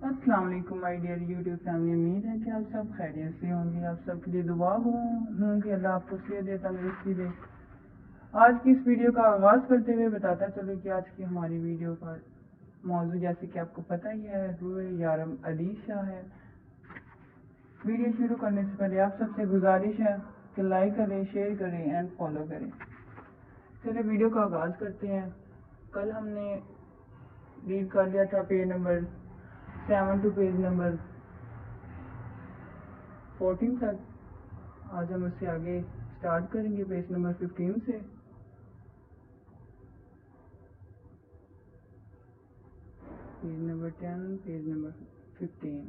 السلام علیکم my dear YouTube family. امید ہے کہ آپ سب خیریت سے ہوں گے. آپ سب کے لیے دعا ہوں کہ اللہ آپ کو صحت دے, تندرستی دے. آج کی اس ویڈیو کا آغاز کرتے ہوئے بتاتا چلو کہ آج کی ہماری ویڈیو کا موضوع جیسے کہ آپ کو پتہ ہی ہے روح یارم علی شاہ ہے. ویڈیو شروع کرنے سے پہلے آپ سب سے گزارش ہے کہ لائک کریں, شیئر کریں اینڈ فالو کریں. چلے ویڈیو کا آغاز کرتے ہیں. کل ہم نے ریڈ کر لیا تھا page number 7 to page number 14 تک. آج ہم اس سے آگے سٹارٹ کریں گے پیج نمبر 15 سے. Page number 10, page number 15.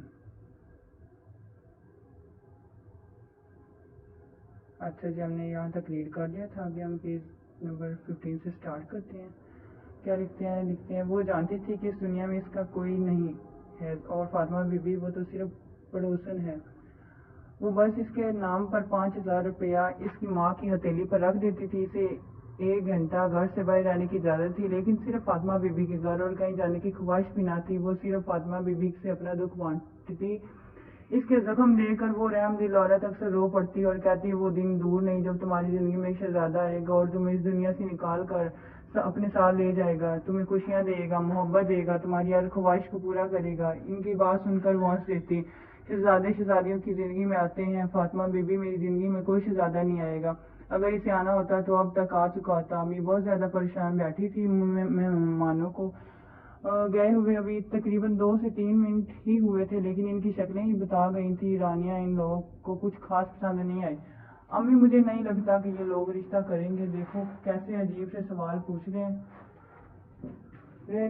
اچھا جی, ہم نے یہاں تک ریڈ کر لیا تھا. ابھی ہم پیج نمبر 15 سے سٹارٹ کرتے ہیں. کیا لکھتے ہیں وہ جانتی تھی کہ اس دنیا میں اس کا کوئی نہیں ہے, اور فاطمہ بی بی وہ تو صرف پڑوسن ہے. وہ بس اس کے نام پر 5,000 روپیہ اس کی ماں کی ہتھیلی پر رکھ دیتی تھی. اسے 1 گھنٹہ گھر سے باہر آنے کی اجازت تھی, لیکن صرف فاطمہ بی بی کے گھر, اور کہیں جانے کی خواہش بھی نہ تھی. وہ صرف فاطمہ بی بی سے اپنا دکھ بانٹتی تھی. اس کے زخم دے کر وہ رحم دل عورت اکثر رو پڑتی اور کہتی وہ دن دور نہیں جب تمہاری زندگی میں ایک شہزادہ آئے گا اور تمہیں اس دنیا سے نکال کر اپنے ساتھ لے جائے گا, تمہیں خوشیاں دے گا, محبت دے گا, تمہاری ہر خواہش کو پورا کرے گا. ان کی بات سن کر وہ ہنس دیتی. شہزادے شہزادیوں کی زندگی میں آتے ہیں, فاطمہ بی بی میری زندگی میں کوئی شہزادہ نہیں آئے گا. اگر اسے آنا ہوتا تو اب تک آ چکا ہوتا. امی بہت زیادہ پریشان بیٹھی تھی. مہمانوں کو گئے ہوئے ابھی تقریباً 2 سے 3 منٹ ہی ہوئے تھے, لیکن ان کی شکلیں ہی بتا گئی تھی رانیہ ان لوگوں کو کچھ خاص پسند نہیں آئی. امی مجھے نہیں لگتا کہ یہ لوگ رشتہ کریں گے. دیکھو کیسے عجیب سے سوال پوچھ رہے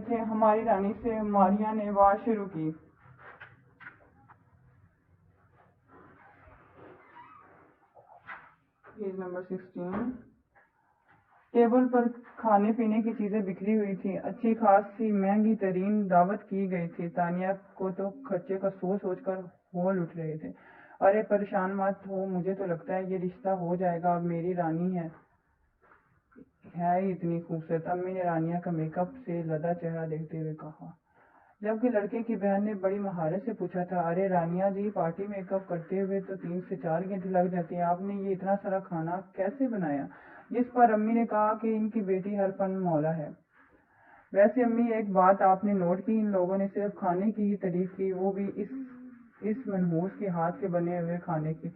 تھے. ہماری رانی سے ماریا نے بات شروع کی. Page number 16. ٹیبل پر کھانے پینے کی چیزیں بکھری ہوئی تھی. اچھی خاصی مہنگی ترین دعوت کی گئی تھی. تانیہ کو تو خرچے کا سوچ کر ہول اٹھ رہے تھے. ارے پریشان مت ہو, مجھے تو لگتا ہے یہ رشتہ ہو جائے گا. اب میری رانی ہے ہی اتنی خوبصورت. امی نے رانیہ کا میک اپ سے لدا چہرہ دیکھتے ہوئے کہا, جبکہ لڑکے کی بہن نے بڑی مہارت سے پوچھا تھا. ارے رانیہ جی, پارٹی میک اپ کرتے ہوئے تو 3 سے 4 گھنٹے لگ جاتے ہیں. آپ نے یہ اتنا سارا کھانا کیسے بنایا؟ جس پر امی نے کہا کہ ان کی بیٹی ہر فن مولا ہے. ویسے امی ایک بات آپ نے نوٹ کی, ان لوگوں نے صرف کھانے کی ہی تعریف کی, وہ بھی اس منحوس کے ہاتھ کے بنے ہوئے کھانے کی.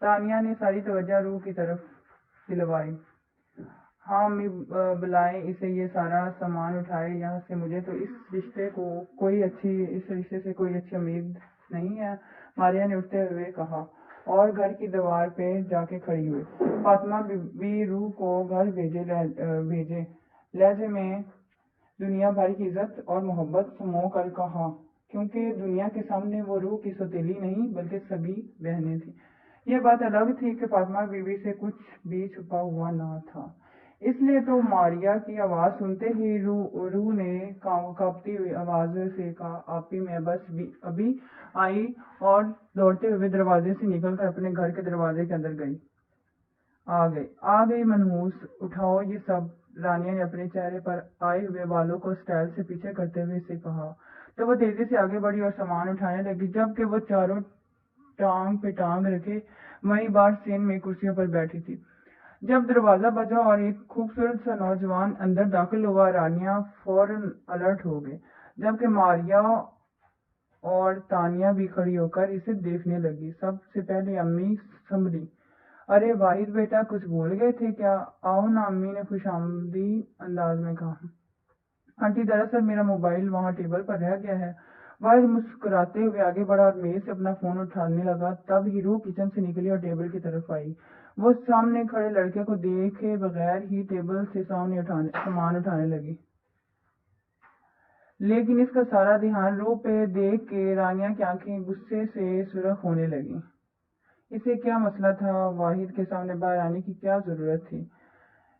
تانیہ نے ساری توجہ روح کی طرف دلوائی. ہاں امی, بلائیں اسے, یہ سارا سامان اٹھائے یہاں سے. مجھے تو اس رشتے سے کوئی اچھی امید نہیں ہے, ماریا نے اٹھتے ہوئے کہا, اور گھر کی دیوار پہ جا کے کھڑی ہوئی. فاطمہ بی روح کو گھر بھیجے. لہجے میں دنیا بھر کی عزت اور محبت سمو کر کہا, کیونکہ دنیا کے سامنے وہ روح کی سوتیلی نہیں بلکہ سگی بہنیں تھیں. یہ بات الگ تھی کہ فاطمہ بی بی سے کچھ بھی چھپا ہوا نہ تھا. اس لیے تو ماریا کی آواز سنتے ہی روح نے کانپتی ہوئی آواز سے کہا, آپی میں بس ابھی آئی, اور دوڑتے ہوئے دروازے سے نکل کر اپنے گھر کے دروازے کے اندر آ گئی منحوس, اٹھاؤ یہ سب. رانیہ نے اپنے چہرے پر آئے ہوئے بالوں کو سٹائل سے پیچھے کرتے ہوئے اسے کہا, تو وہ تیزی سے آگے بڑھی اور سامان اٹھانے لگی, جبکہ وہ چاروں ٹانگ پہ ٹانگ رکھے وہیں باہر سین میں کرسیوں پر بیٹھی تھی. جب دروازہ بجا اور ایک خوبصورت سا نوجوان اندر داخل ہوا, رانیہ فوراً الرٹ ہو گئی, جبکہ ماریا اور تانیہ بھی کھڑی ہو کر اسے دیکھنے لگی. سب سے پہلے امی سنبھلی. ارے واحد بیٹا, کچھ بھول گئے تھے کیا؟ آؤ نا, امی نے خوش آمدی انداز میں کہا. آنٹی دراصل میرا موبائل وہاں ٹیبل پر رہ گیا ہے. واحد مسکراتے ہوئے آگے بڑھا اور میز سے اپنا فون اٹھانے لگا. تب ہی روح کچن سے نکلی اور ٹیبل کی طرف آئی. وہ سامنے کھڑے لڑکے کو دیکھے بغیر ہی ٹیبل سے سامان اٹھانے لگی. لیکن اس کا سارا دھیان روح پہ دیکھ کے رانیہ کی آنکھیں غصے سے سرخ ہونے لگیں. اسے کیا مسئلہ تھا؟ واحد کے سامنے باہر آنے کی کیا ضرورت تھی؟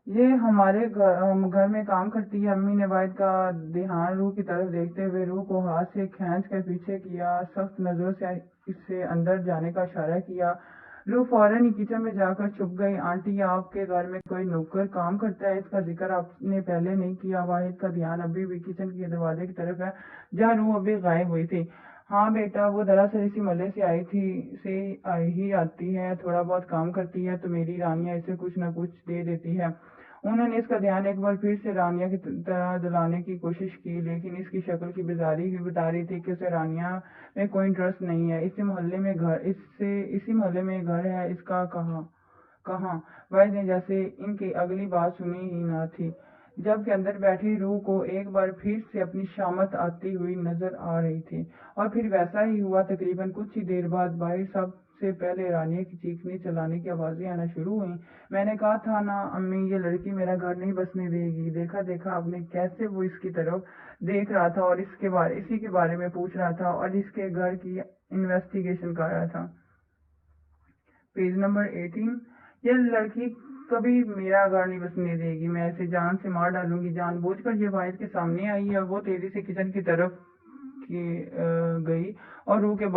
یہ ہمارے گھر میں کام کرتی ہے. امی نے واحد کا دھیان روح کی طرف دیکھتے ہوئے روح کو ہاتھ سے کھینچ کر پیچھے کیا. سخت نظروں سے اس سے اندر جانے کا اشارہ کیا. روح فوراً ہی کچن میں جا کر چھپ گئی. آنٹی, آپ کے گھر میں کوئی نوکر کام کرتا ہے؟ اس کا ذکر آپ نے پہلے نہیں کیا. واحد کا دھیان ابھی بھی کچن کے دروازے کی طرف ہے, جہاں روح ابھی غائب ہوئی تھی. ہاں بیٹا، وہ دراصل اسی محلے سے آتی ہے، تھوڑا بہت کام کرتی ہے تو میری رانیہ اسے کچھ نہ کچھ دے دیتی ہے۔ انہوں نے اس کا دھیان ایک بار پھر سے رانیہ کی طرح دلانے کی کوشش کی، لیکن اس کی شکل کی بیزاری بھی بتا رہی تھی کہ اسے رانیہ میں کوئی انٹرسٹ نہیں ہے۔ اسی محلے میں گھر ہے اس کا کہاں؟ وحید نے جیسے ان کی اگلی بات سنی ہی نہ تھی، جبکہ اندر بیٹھی روح کو ایک بار پھر سے اپنی شامت آتی ہوئی نظر آ رہی تھی۔ اور پھر ویسا ہی ہوا۔ تقریباً کچھ ہی دیر بعد باہر سب سے پہلے رانیہ کی چیخنے چلانے کی آوازیں آنا شروع ہوئیں۔ میں نے کہا تھا نا امی، یہ لڑکی میرا گھر نہیں بسنے دے گی۔ دیکھا آپ نے کیسے وہ اس کی طرف دیکھ رہا تھا اور اسی کے بارے میں پوچھ رہا تھا اور اس کے گھر کی انویسٹیگیشن کر رہا تھا۔ Page number 18۔ یہ لڑکی کبھی میرا گھر نہیں بسنے دے گی، میں اسے جان سے مار ڈالوں گی۔ جان بوجھ کر یہ واحد کے سامنے آئی اور وہ تیزی سے کچن کی طرف گئی اور روح کے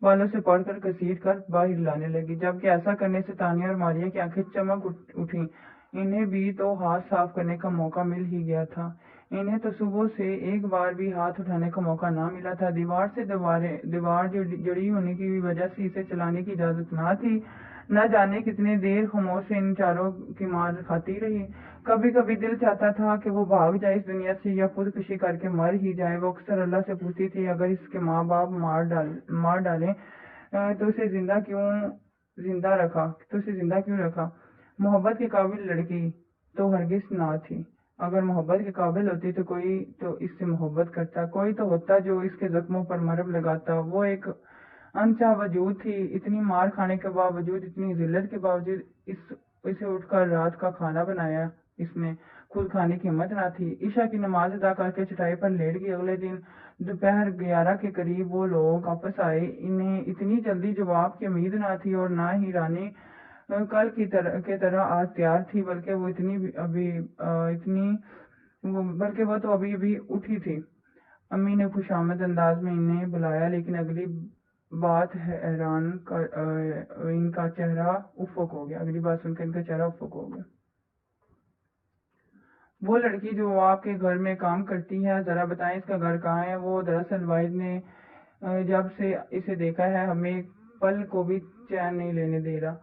بالوں سے پڑھ کر گھسیٹ کر باہر لانے لگی، جبکہ ایسا کرنے سے تانیہ اور ماریا کی آنکھیں چمک اٹھیں۔ انہیں بھی تو ہاتھ صاف کرنے کا موقع مل ہی گیا تھا۔ انہیں تو صبح سے ایک بار بھی ہاتھ اٹھانے کا موقع نہ ملا تھا۔ دیوار جڑی ہونے کی وجہ سے اسے چلانے کی اجازت نہ تھی۔ نہ جانے کتنے دیر خاموش سے ان چاروں کی مار کھاتی رہی۔ کبھی کبھی دل چاہتا تھا کہ وہ بھاگ جائے اس دنیا سے یا خودکشی کر کے مر ہی جائے۔ وہ اکثر اللہ سے پوچھتی تھی، اگر اس کے ماں باپ مار ڈالیں تو اسے زندہ کیوں رکھا؟ محبت کے قابل لڑکی تو ہرگز نہ تھی۔ اگر محبت کے قابل ہوتی تو کوئی تو اس سے محبت کرتا، کوئی تو ہوتا جو اس کے زخموں پر مرہم لگاتا۔ وہ ایک انچا وجود تھی، اتنی مار کھانے کے باوجود، اتنی ذلت کے باوجود اسے اٹھ کر رات کا کھانا بنایا اس نے خود کھانے کی ہمت نہ تھی۔ عشاء کی نماز ادا کر کے چٹائی پر لیٹ گئی۔ اگلے دن دوپہر 11 کے قریب وہ لوگ واپس آئے۔ انہیں اتنی جلدی جواب کی امید نہ تھی اور نہ ہی رانی کل کی طرح آج تیار تھی، بلکہ وہ تو ابھی اٹھی تھی۔ امی نے خوشامد انداز میں انہیں بلایا، لیکن اگلی بات حیران ان کا چہرہ افق ہو گیا۔ اگلی بات سن کر ان کا چہرہ افق ہو گیا۔ وہ لڑکی جو آپ کے گھر میں کام کرتی ہے، ذرا بتائیں اس کا گھر کہاں ہے؟ وہ دراصل واحد نے جب سے اسے دیکھا ہے ہمیں پل کو بھی چین نہیں لینے دے رہا۔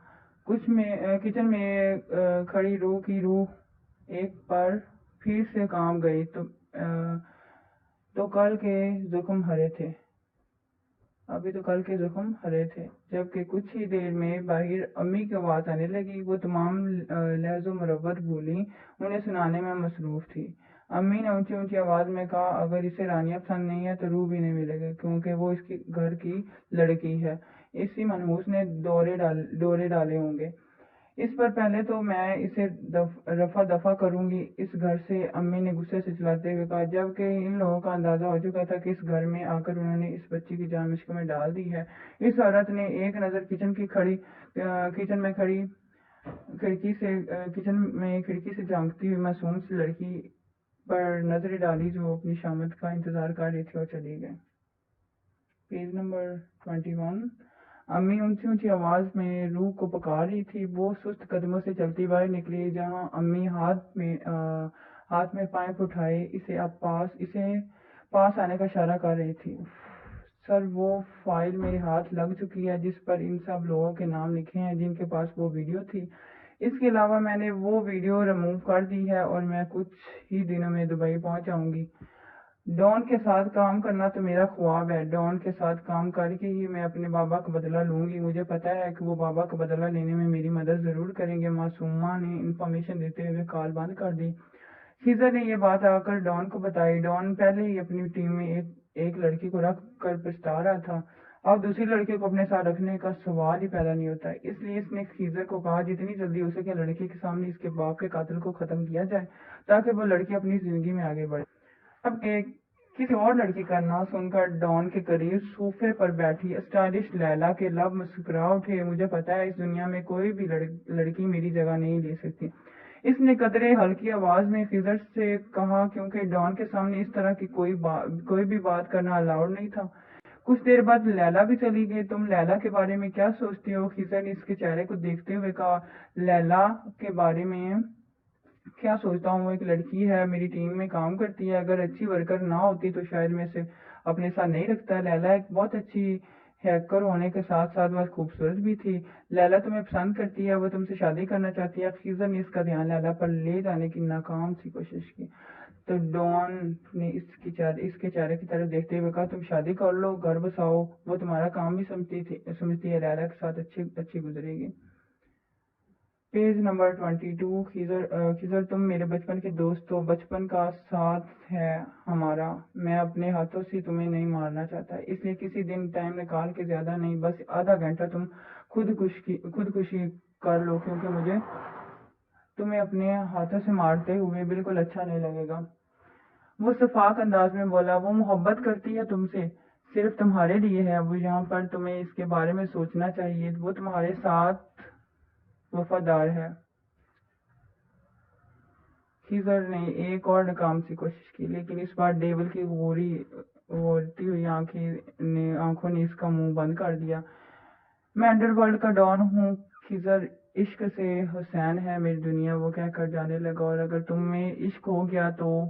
کچن میں کھڑی روح کی روح ایک بار پھر سے کام گئی تو کل کے زخم ہرے تھے، جبکہ کچھ ہی دیر میں باہر امی کی آواز آنے لگی۔ وہ تمام لحظ و مروت بھولی انہیں سنانے میں مصروف تھی۔ امی نے اونچی آواز میں کہا، اگر اسے رانیہ پسند نہیں ہے تو روح بھی نہیں ملے گی، کیونکہ وہ اس کے گھر کی لڑکی ہے۔ اسی منحوس نے دورے ڈالے ہوں گے اس پر، پہلے تو میں اسے رفع دفع کروں گی اس گھر سے، امی نے غصے سے چلاتے ہوئے کہا، جبکہ ان لوگوں کا اندازہ ہو چکا تھا کہ اس گھر میں آ کر انہوں نے اس بچی کی جان مشکل میں ڈال دی ہے۔ اس عورت نے ایک نظر کچن میں کھڑکی سے جھانکتی ہوئی معصوم سی لڑکی پر نظر ڈالی جو اپنی شامت کا انتظار کر رہی تھی اور چلی گئی۔ Page number 21۔ امی اونچی آواز میں روح کو پکار رہی تھی۔ وہ سست قدموں سے چلتی باہر نکلی، جہاں امی ہاتھ میں پائپ اٹھائے اسے پاس آنے کا اشارہ کر رہی تھی۔ سر، وہ فائل میرے ہاتھ لگ چکی ہے جس پر ان سب لوگوں کے نام لکھے ہیں جن کے پاس وہ ویڈیو تھی۔ اس کے علاوہ میں نے وہ ویڈیو ریموو کر دی ہے اور میں کچھ ہی دنوں میں دبئی پہنچ جاؤں گی۔ ڈان کے ساتھ کام کرنا تو میرا خواب ہے۔ ڈان کے ساتھ کام کر کے ہی میں اپنے بابا کا بدلہ لوں گی۔ مجھے پتا ہے کہ وہ بابا کا بدلہ لینے میں میری مدد ضرور کریں گے۔ معصومہ نے انفارمیشن دیتے ہوئے کال بند کر دی۔ خضر نے یہ بات آ کر ڈان کو بتائی۔ ڈان پہلے ہی اپنی ٹیم میں ایک لڑکی کو رکھ کر پچھتا رہا تھا، اب دوسری لڑکی کو اپنے ساتھ رکھنے کا سوال ہی پیدا نہیں ہوتا۔ اس لیے اس نے خضر کو کہا، جتنی جلدی ہو سکے لڑکی کے سامنے اس کے باپ کے قاتل کو ختم کیا جائے تاکہ وہ لڑکی اپنی زندگی میں آگے بڑھے۔ اب کسی اور لڑکی کا نام سن کر ڈان کے قریب صوفے پر بیٹھی اسٹائلش لیلا کے لب مسکرا اٹھے۔ مجھے پتا ہے اس دنیا میں کوئی بھی لڑکی میری جگہ نہیں لے سکتی، اس نے قدرے ہلکی آواز میں خضر سے کہا، کیونکہ ڈان کے سامنے اس طرح کی کوئی بھی بات کرنا الاؤڈ نہیں تھا۔ کچھ دیر بعد لیلا بھی چلی گئی۔ تم لیلا کے بارے میں کیا سوچتی ہو؟ خضر نے اس کے چہرے کو دیکھتے ہوئے کہا، لیلا کے بارے میں کیا سوچتا ہوں؟ وہ ایک لڑکی ہے، میری ٹیم میں کام کرتی ہے، اگر اچھی ورکر نہ ہوتی تو شاید میں اسے اپنے ساتھ نہیں رکھتا. لیلا ایک بہت اچھی ہیکر ہونے کے ساتھ ساتھ بہت خوبصورت بھی تھی. لیلا تمہیں پسند کرتی ہے, وہ تم سے شادی کرنا چاہتی ہے. خضر نے اس کا دھیان لیلا پر لے جانے کی ناکام سی کوشش کی تو ڈان نے اس کے چہرے کی طرف دیکھتے ہوئے کہا, تم شادی کر لو, گھر بساؤ, وہ تمہارا کام بھی سمجھتی ہے, لیلا کے ساتھ اچھی گزرے گی. Page number 22. خضر تم میرے بچپن کے دوست ہو, بچپن کا ساتھ ہے ہمارا. میں اپنے ہاتھوں سے تمہیں نہیں مارنا چاہتا, اس لیے کسی دن ٹائم نکال کے, زیادہ نہیں بس آدھا گھنٹہ, تم خودکشی کر لو, کیونکہ مجھے تمہیں اپنے ہاتھوں سے مارتے ہوئے بالکل اچھا نہیں لگے گا. وہ شفاق انداز میں بولا, وہ محبت کرتی ہے تم سے, صرف تمہارے لیے ہے. وہ یہاں پر تمہیں اس کے بارے میں سوچنا چاہیے. وہ تمہارے ساتھ وفادار ہے. خضر نے ایک اور ناکام سی کوشش کی, لیکن اس بار ڈیول کی غورتی ہوئی آنکھوں نے اس کا منہ بند کر دیا. میں انڈر ورلڈ کا ڈان ہوں خضر, عشق سے حسین ہے میری دنیا, وہ کہہ کر جانے لگا. اور اگر تمہیں عشق ہو گیا تو,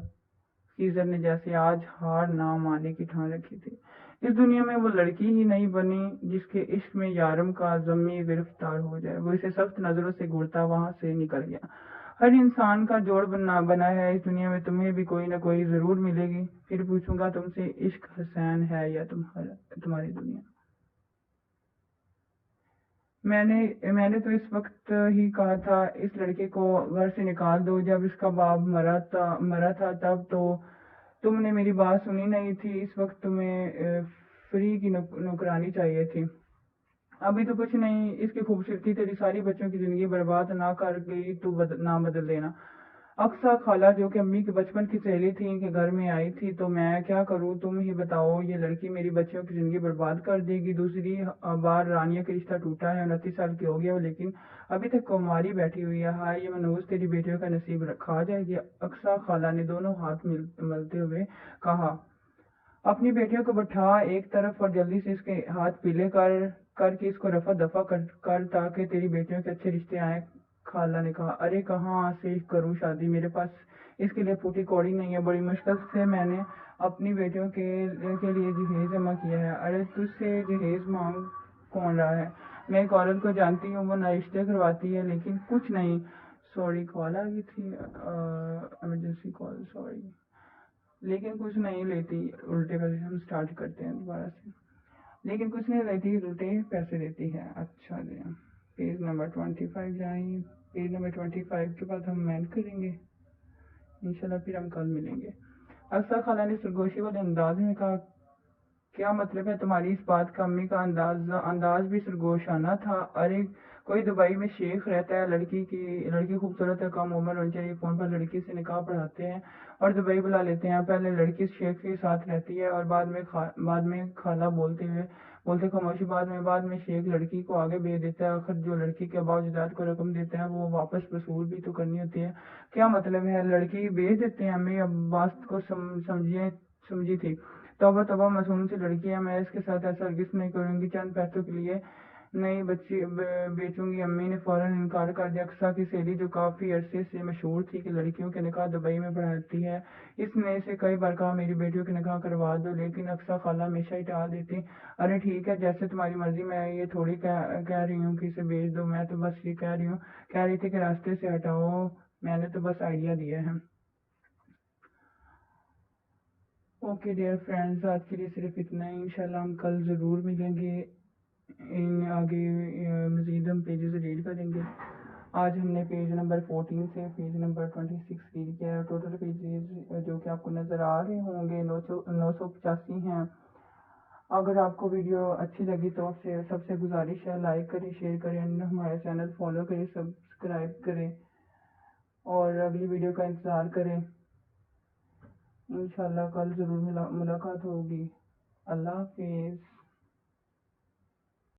خضر نے جیسے آج ہار نہ ماننے کی ٹھان رکھی تھی. اس دنیا میں وہ لڑکی ہی نہیں بنی جس کے عشق میں یارم کا ضمی گرفتار ہو جائے. وہ اسے سخت نظروں سے گھورتا وہاں سے نکل گیا. ہر انسان کا جوڑ بنا ہے اس دنیا میں, تمہیں بھی کوئی نہ کوئی ضرور ملے گی. پھر پوچھوں گا تم سے, عشق حسین ہے یا تمہاری دنیا. میں نے تو اس وقت ہی کہا تھا اس لڑکے کو گھر سے نکال دو. جب اس کا باپ مرا تھا تب تو تم نے میری بات سنی نہیں تھی. اس وقت تمہیں فری کی نوکرانی چاہیے تھی. ابھی تو کچھ نہیں, اس کی خوبصورتی تیری ساری بچوں کی زندگی برباد نہ کر گئی تو نہ بدل دینا. اقصیٰ خالہ جو کہ امی کے بچپن کی سہیلی تھی کے گھر میں آئی تھی, تو میں کیا کروں, تم ہی بتاؤ. یہ لڑکی میری بچوں کی زندگی برباد کر دے گی. دوسری بار رانیہ کا رشتہ ٹوٹا ہے, 29 سال کی ہو گیا, لیکن ابھی تک کماری بیٹھی ہوئی ہے. ہائے یہ منوز, تیری بیٹیوں کا نصیب کھا جائے گی. اقصیٰ خالہ نے دونوں ہاتھ ملتے ہوئے کہا, اپنی بیٹیوں کو بٹھا ایک طرف اور جلدی سے اس کے ہاتھ پیلے کر کے اس کو رفع دفع کر تاکہ تیری بیٹیوں کے اچھے رشتے آئیں. خالہ نے کہا, ارے کہاں سے کروں شادی, میرے پاس اس کے لیے پھوٹی کوڑی نہیں ہے. بڑی مشکل سے میں نے اپنی بیٹیوں کے لیے جہیز جمع کیا ہے. ارے تجھ سے جہیز مانگ کون رہا ہے؟ میں ایک عورت کو جانتی ہوں, وہ نئے رشتے کرواتی ہے, لیکن کچھ نہیں. سوری, کال آ گئی تھی, ایمرجنسی کال, سوری. لیکن کچھ نہیں لیتی الٹے پیسے. ہم سٹارٹ کرتے ہیں دوبارہ سے. لیکن کچھ نہیں لیتی الٹے پیسے دیتی ہے. اچھا جی, پیج نمبر 25 جائیں. پیج نمبر 25 کے بعد ہم مینڈ کریں گے انشاءاللہ, پھر ہم کل ملیں گے. اقصیٰ خالہ نے سرگوشی والے انداز میں کہا, کیا مطلب ہے تمہاری اس بات کا؟ امی کا انداز بھی سرگوشانہ تھا. ارے کوئی دبئی میں شیخ رہتا ہے, لڑکی خوبصورت ہے, کم عمر ہونی چاہیے, فون پر لڑکی سے نکاح پڑھاتے ہیں اور دبئی بلا لیتے ہیں. پہلے لڑکی شیخ کے ساتھ رہتی ہے اور بعد میں خالہ بولتے خاموشی. بعد میں شیخ لڑکی کو آگے بھیج دیتا ہے. آخر جو لڑکی کے ابا جداد کو رقم دیتا ہے وہ واپس وصول بھی تو کرنی ہوتی ہے. کیا مطلب ہے لڑکی بیچ دیتے ہیں؟ امی عباس کو سمجھی تھی. توبہ توبہ, معصوم سی لڑکی ہے, میں اس کے ساتھ ایسا ہرگز نہیں کروں گی. چند پیسوں کے لیے نئی بچی بیچوں گی. امی نے فوراً انکار کر دیا. اقصیٰ کی سہیلی جو کافی عرصے سے مشہور تھی کہ لڑکیوں کے نکاح دبئی میں پڑھاتی ہے, اس نے اسے کئی بار کہا میری بیٹیوں کے نکاح کروا دو, لیکن اقصیٰ خالہ ہمیشہ ہی ٹال دیتی. ارے ٹھیک ہے, جیسے تمہاری مرضی. میں یہ تھوڑی کہہ رہی ہوں کہ اسے بیچ دو, میں تو بس یہ کہہ رہی تھی کہ راستے سے ہٹاؤ. میں نے تو بس آئیڈیا دیا ہے. اوکے ڈیئر فرینڈز, آج کے لیے صرف اتنا ہی. انشاءاللہ ہم کل ضرور ملیں گے. آگے مزید ہم پیجز ریڈ کریں گے. آج ہم نے پیج نمبر 14 سے پیج نمبر 26 ریڈ کیا ہے. ٹوٹل پیجز جو کہ آپ کو نظر آ رہے ہوں گے 985 ہیں. اگر آپ کو ویڈیو اچھی لگی تو سب سے گزارش ہے, لائک کریں, شیئر کریں, ہمارے چینل فالو کریں, سبسکرائب کریں اور اگلی ویڈیو کا انتظار کریں. انشاءاللہ کل ضرور ملاقات ہوگی. اللہ حافظ.